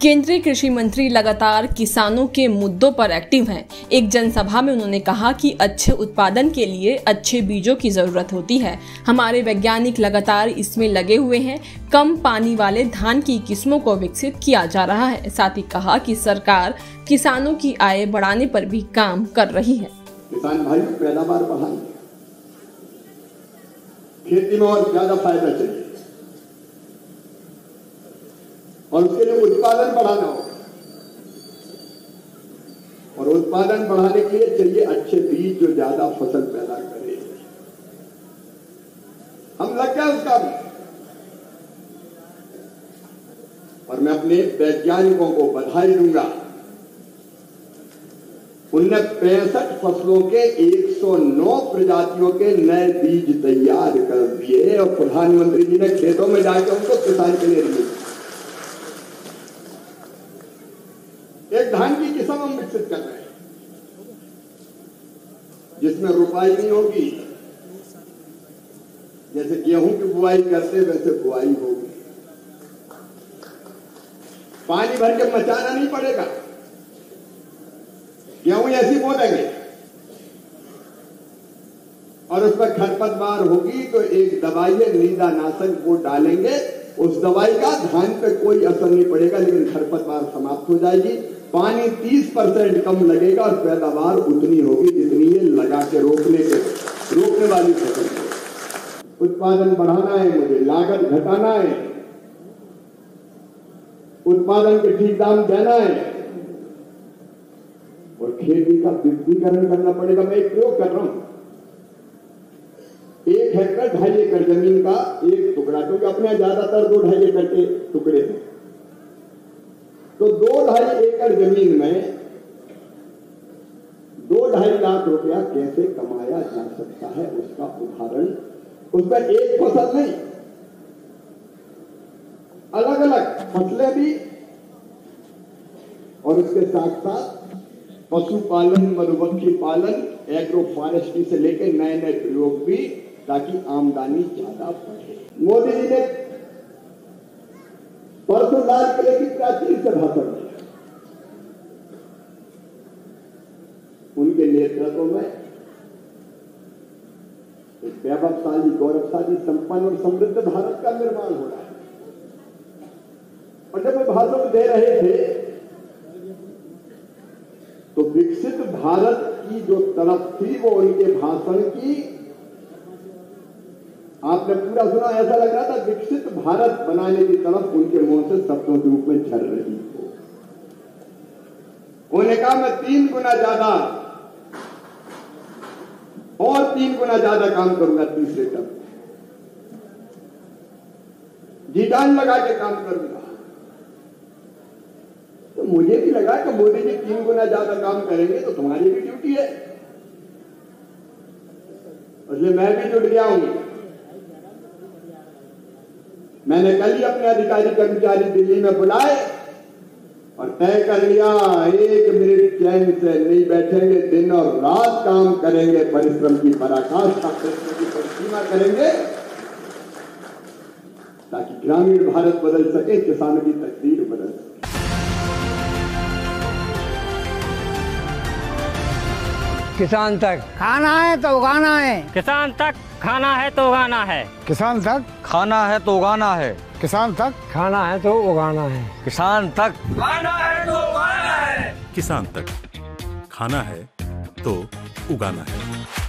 केंद्रीय कृषि मंत्री लगातार किसानों के मुद्दों पर एक्टिव हैं। एक जनसभा में उन्होंने कहा कि अच्छे उत्पादन के लिए अच्छे बीजों की जरूरत होती है। हमारे वैज्ञानिक लगातार इसमें लगे हुए हैं। कम पानी वाले धान की किस्मों को विकसित किया जा रहा है। साथ ही कहा कि सरकार किसानों की आय बढ़ाने पर भी काम कर रही है। किसान भाई पैदावार बढ़ाएं, खेती में और ज्यादा फायदा चाहिए और उसके लिए उत्पादन बढ़ाना हो, और उत्पादन बढ़ाने के लिए चाहिए अच्छे बीज जो ज्यादा फसल पैदा करे। हम लग गए उसका भी, और मैं अपने वैज्ञानिकों को बधाई दूंगा। उनने 65 फसलों के 109 प्रजातियों के नए बीज तैयार कर दिए और प्रधानमंत्री जी ने खेतों में जाकर उनको किसान के लिए दिए। एक धान की किस्म हम विकसित कर रहे हैं जिसमें रुपाई नहीं होगी। जैसे गेहूं की बुआई करते वैसे बुआई होगी। पानी भर के मचाना नहीं पड़ेगा, गेहूं ऐसी बो देंगे और उस पर खरपतवार होगी तो एक दवाई है नींदानाशक वो डालेंगे। उस दवाई का धान पे कोई असर नहीं पड़ेगा, लेकिन खरपतवार समाप्त हो जाएगी। पानी 30% कम लगेगा और पैदावार उतनी होगी जितनी ये लगा के रोकने वाली फसल है। उत्पादन बढ़ाना है मुझे, लागत घटाना है, उत्पादन के ठीक दाम देना है और खेती का विविधीकरण करना पड़ेगा। मैं एक प्रयोग कर रहा हूं, 1 हेक्टर 2.5 एकड़ जमीन का एक टुकड़ा, क्योंकि अपने ज्यादातर 2-2.5 एकड़ के टुकड़े हैं, तो 2-2.5 एकड़ जमीन में 2-2.5 लाख रुपया कैसे कमाया जा सकता है उसका उदाहरण। उसमें एक फसल नहीं, अलग अलग फसलें भी और उसके साथ साथ पशुपालन, मधुमक्खी पालन, एग्रो फॉरेस्ट्री से लेकर नए नए प्रयोग भी, ताकि आमदनी ज्यादा बढ़े। मोदी जी ने परसों लाल किले की प्राचीर से भाषण दिया। उनके नेतृत्व में एक वैभवशाली, गौरवशाली, संपन्न और समृद्ध भारत का निर्माण हो रहा है। और जब वो भाषण दे रहे थे तो विकसित भारत की जो तरफ थी वो उनके भाषण की, आपने पूरा सुना, ऐसा लग रहा था विकसित भारत बनाने की तरफ उनके मुंह से शब्दों के रूप में झड़ रही हो। उन्होंने कहा मैं 3 गुना ज्यादा और 3 गुना ज्यादा काम करूंगा तीसरे टर्म, जी जान लगा के काम करूंगा। तो मुझे भी लगा कि मोदी जी 3 गुना ज्यादा काम करेंगे तो तुम्हारी भी ड्यूटी है, इसलिए मैं भी जुट गया हूं। मैंने कल ही अपने अधिकारी कर्मचारी दिल्ली में बुलाए और तय कर लिया 1 मिनट चैन से नहीं बैठेंगे, दिन और रात काम करेंगे, परिश्रम की पराकाष्ठा की परिसीमा करेंगे ताकि ग्रामीण भारत बदल सके, किसानों की तकदीर बदल सके। किसान तक खाना है तो उगाना है, किसान तक खाना है तो उगाना है, किसान तक खाना है तो उगाना है, किसान तक खाना है तो उगाना है, किसान तक खाना है तो उगाना है, किसान तक खाना है तो उगाना है।